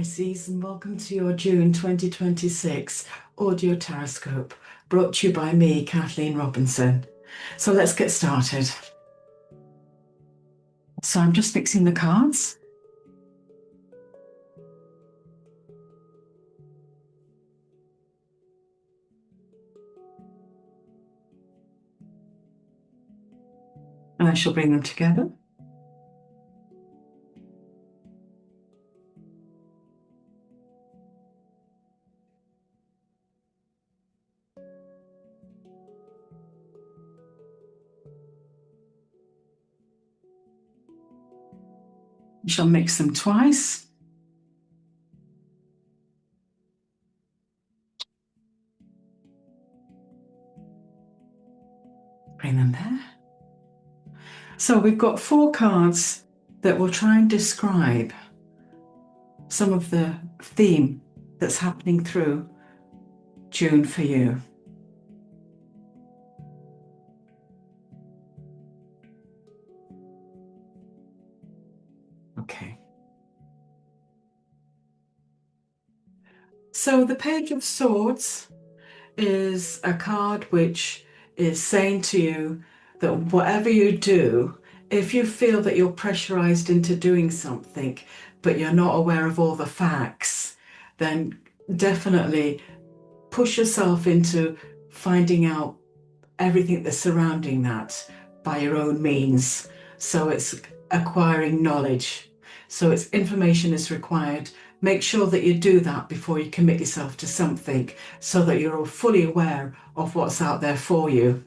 Pisces, and welcome to your June 2026 audio Taroscope, brought to you by me, Kathleen Robinson. So let's get started. So I'm just mixing the cards. And I shall bring them together. I shall mix them twice. Bring them there. So we've got 4 cards that will try and describe some of the theme that's happening through June for you. Okay. So the Page of Swords is a card which is saying to you that whatever you do, if you feel that you're pressurized into doing something, but you're not aware of all the facts, then definitely push yourself into finding out everything that's surrounding that by your own means. So it's acquiring knowledge. So it's information is required. Make sure that you do that before you commit yourself to something, so that you're fully aware of what's out there for you.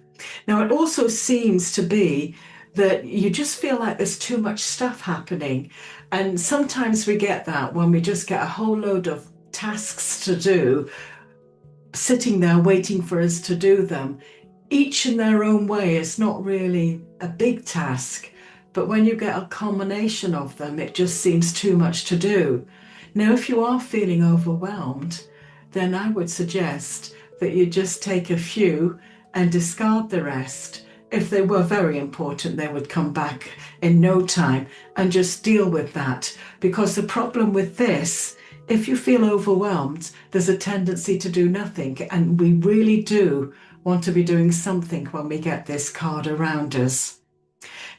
Now, it also seems to be that you just feel like there's too much stuff happening. And sometimes we get that when we just get a whole load of tasks to do, sitting there waiting for us to do them. Each in their own way is not really a big task, but when you get a combination of them, it just seems too much to do. Now, if you are feeling overwhelmed, then I would suggest that you just take a few and discard the rest. If they were very important, they would come back in no time, and just deal with that. Because the problem with this, if you feel overwhelmed, there's a tendency to do nothing, and we really do want to be doing something when we get this card around us.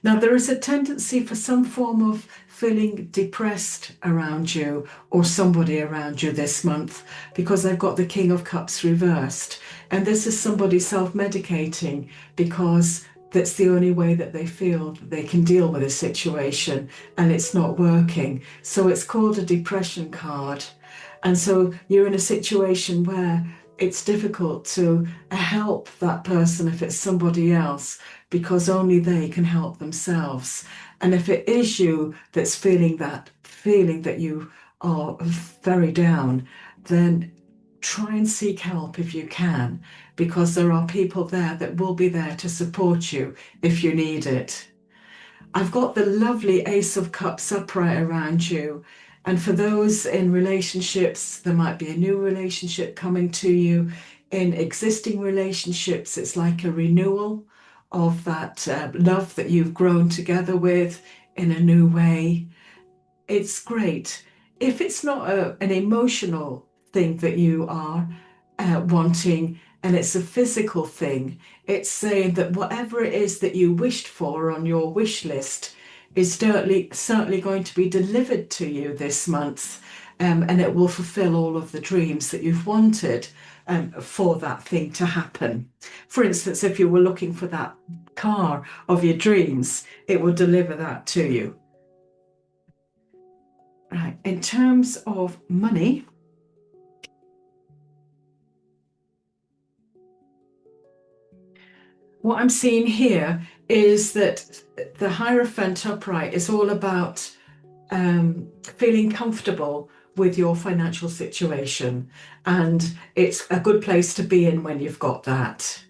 Now, there is a tendency for some form of feeling depressed around you or somebody around you this month, because I've got the King of Cups reversed. And this is somebody self-medicating because that's the only way that they feel that they can deal with a situation, and it's not working. So it's called a depression card. And so you're in a situation where it's difficult to help that person if it's somebody else, because only they can help themselves. And if it is you that's feeling that you are very down, then try and seek help if you can, because there are people there that will be there to support you if you need it. I've got the lovely Ace of Cups upright around you. And for those in relationships, there might be a new relationship coming to you. In existing relationships, it's like a renewal of that love that you've grown together with in a new way. It's great. If it's not an emotional thing that you are wanting, and it's a physical thing, it's saying that whatever it is that you wished for on your wish list is certainly going to be delivered to you this month, and it will fulfill all of the dreams that you've wanted for that thing to happen. For instance, if you were looking for that car of your dreams, it will deliver that to you. Right, in terms of money, what I'm seeing here is that the Hierophant upright is all about feeling comfortable with your financial situation, and it's a good place to be in when you've got that.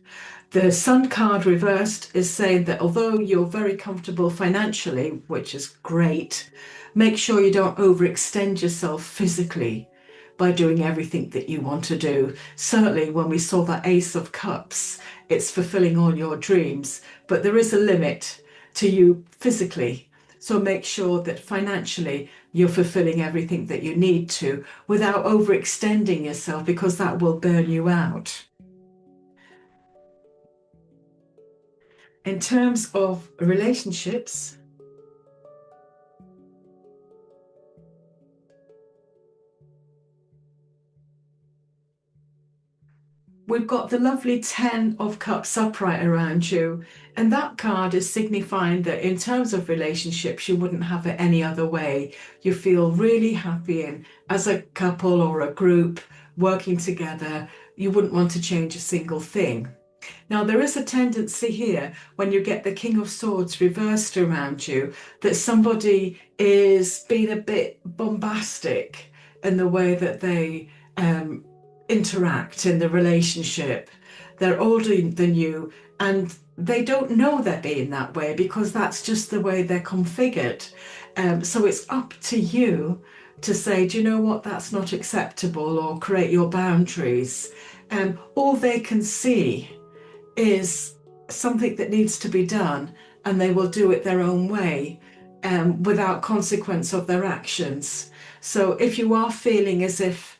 The Sun card reversed is saying that although you're very comfortable financially, which is great, make sure you don't overextend yourself physically by doing everything that you want to do. Certainly when we saw that Ace of Cups, it's fulfilling all your dreams, but there is a limit to you physically. So make sure that financially you're fulfilling everything that you need to without overextending yourself, because that will burn you out. In terms of relationships, we've got the lovely 10 of Cups upright around you. And that card is signifying that in terms of relationships, you wouldn't have it any other way. You feel really happy, and as a couple or a group working together, you wouldn't want to change a single thing. Now, there is a tendency here when you get the King of Swords reversed around you that somebody is being a bit bombastic in the way that they interact in the relationship. They're older than you, and they don't know they're being that way because that's just the way they're configured. So it's up to you to say, do you know what, that's not acceptable, or create your boundaries. All they can see is something that needs to be done, and they will do it their own way, without consequence of their actions. So if you are feeling as if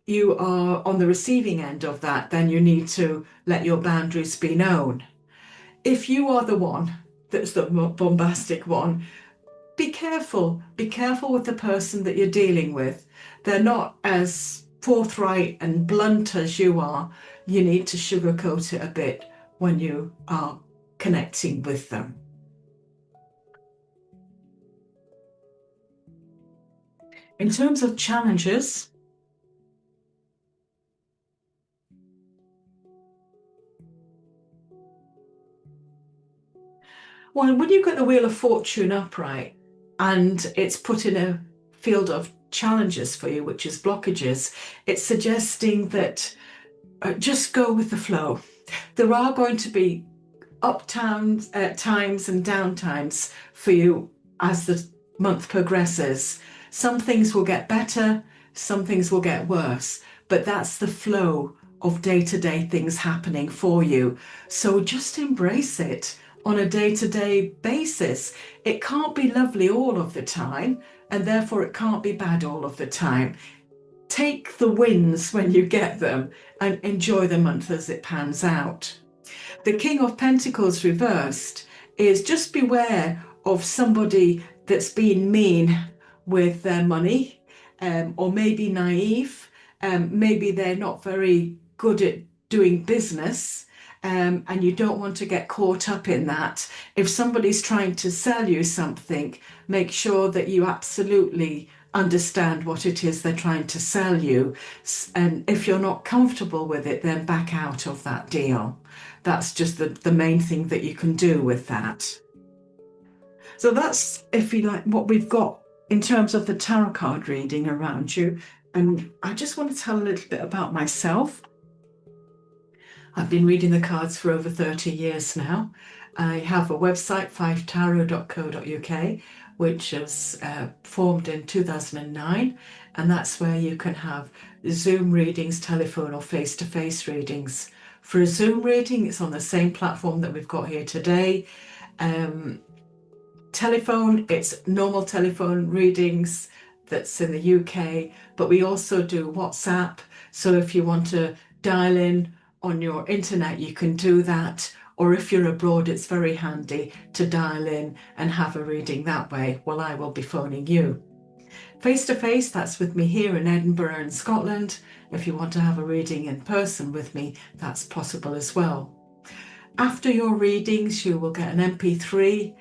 you are on the receiving end of that, then you need to let your boundaries be known. If you are the one that's the bombastic one, be careful. Be careful with the person that you're dealing with. They're not as forthright and blunt as you are. You need to sugarcoat it a bit when you are connecting with them. In terms of challenges, well, when you get the Wheel of Fortune upright and it's put in a field of challenges for you, which is blockages, it's suggesting that just go with the flow. There are going to be up times and down times for you as the month progresses. Some things will get better, some things will get worse, but that's the flow of day-to-day things happening for you. So just embrace it on a day-to-day basis. It can't be lovely all of the time, and therefore it can't be bad all of the time. Take the wins when you get them and enjoy the month as it pans out. The King of Pentacles reversed is just beware of somebody that's being mean with their money, or maybe naive. Maybe they're not very good at doing business, and you don't want to get caught up in that. If somebody's trying to sell you something, make sure that you absolutely understand what it is they're trying to sell you. And if you're not comfortable with it, then back out of that deal. That's just the main thing that you can do with that. So that's, if you like, what we've got in terms of the tarot card reading around you. And I just want to tell a little bit about myself. I've been reading the cards for over 30 years now. I have a website, 5tarot.co.uk, which was formed in 2009, and that's where you can have Zoom readings, telephone or face-to-face readings. For a Zoom reading, it's on the same platform that we've got here today. Telephone, it's normal telephone readings that's in the UK, but we also do WhatsApp. So if you want to dial in on your internet, you can do that. Or if you're abroad, it's very handy to dial in and have a reading that way while I will be phoning you. Face to face, that's with me here in Edinburgh in Scotland. If you want to have a reading in person with me, that's possible as well. After your readings, you will get an MP3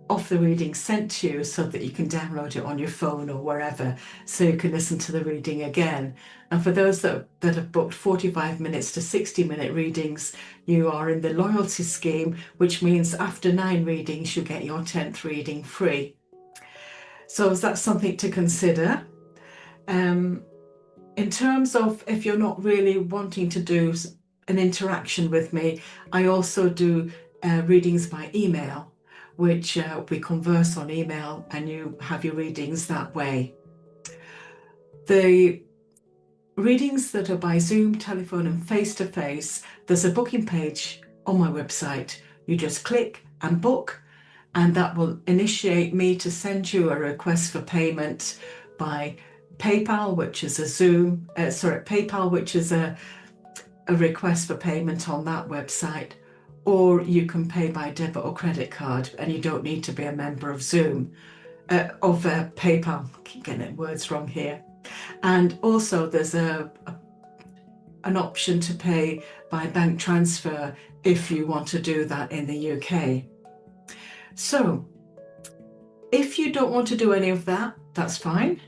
of the reading sent to you so that you can download it on your phone or wherever, so you can listen to the reading again. And for those that have booked 45 minutes to 60-minute readings, you are in the loyalty scheme, which means after 9 readings, you get your 10th reading free. So that's something to consider. In terms of if you're not really wanting to do an interaction with me, I also do readings by email, which we converse on email and you have your readings that way. The readings that are by Zoom, telephone and face-to-face, there's a booking page on my website. You just click and book, and that will initiate me to send you a request for payment by PayPal, which is a PayPal, which is a request for payment on that website, or you can pay by debit or credit card, and you don't need to be a member of PayPal. I keep getting words wrong here. And also there's an option to pay by bank transfer if you want to do that in the UK. So if you don't want to do any of that, that's fine,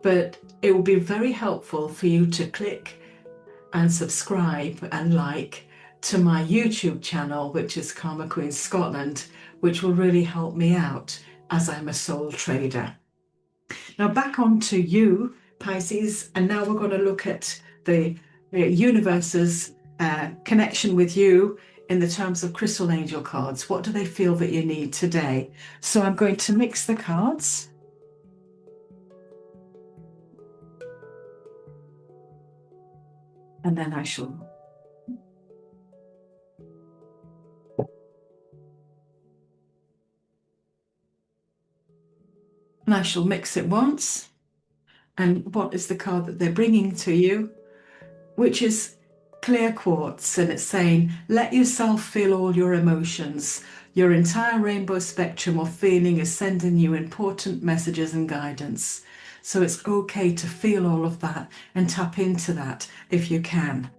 but it will be very helpful for you to click and subscribe and like to my YouTube channel, which is Karmaqueens Scotland, which will really help me out as I'm a sole trader. Now back on to you, Pisces, and now we're going to look at the universe's connection with you in the terms of crystal angel cards. What do they feel that you need today? So I'm going to mix the cards. And then I shall mix it once. And what is the card that they're bringing to you? Which is clear quartz, and it's saying, let yourself feel all your emotions. Your entire rainbow spectrum of feeling is sending you important messages and guidance. So it's okay to feel all of that and tap into that if you can.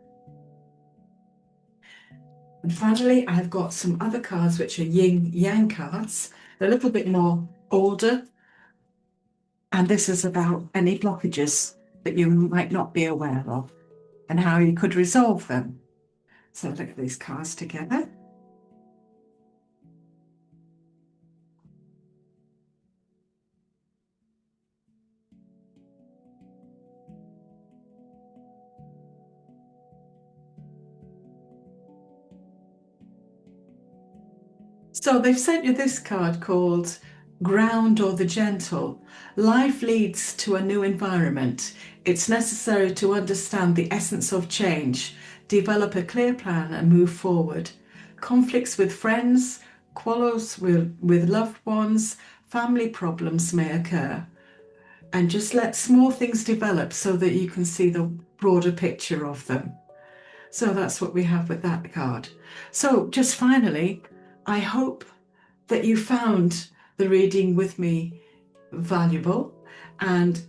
And finally, I've got some other cards which are yin yang cards. They're a little bit more older. And this is about any blockages that you might not be aware of and how you could resolve them. So look at these cards together. So they've sent you this card called Ground or the Gentle. Life leads to a new environment. It's necessary to understand the essence of change, develop a clear plan and move forward. Conflicts with friends, quarrels with loved ones, family problems may occur. And just let small things develop so that you can see the broader picture of them. So that's what we have with that card. So just finally, I hope that you found the reading with me valuable, and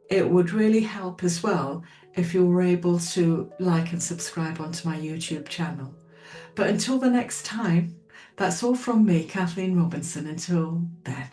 it would really help as well if you were able to like and subscribe onto my YouTube channel. But until the next time, that's all from me, Kathleen Robinson. Until then.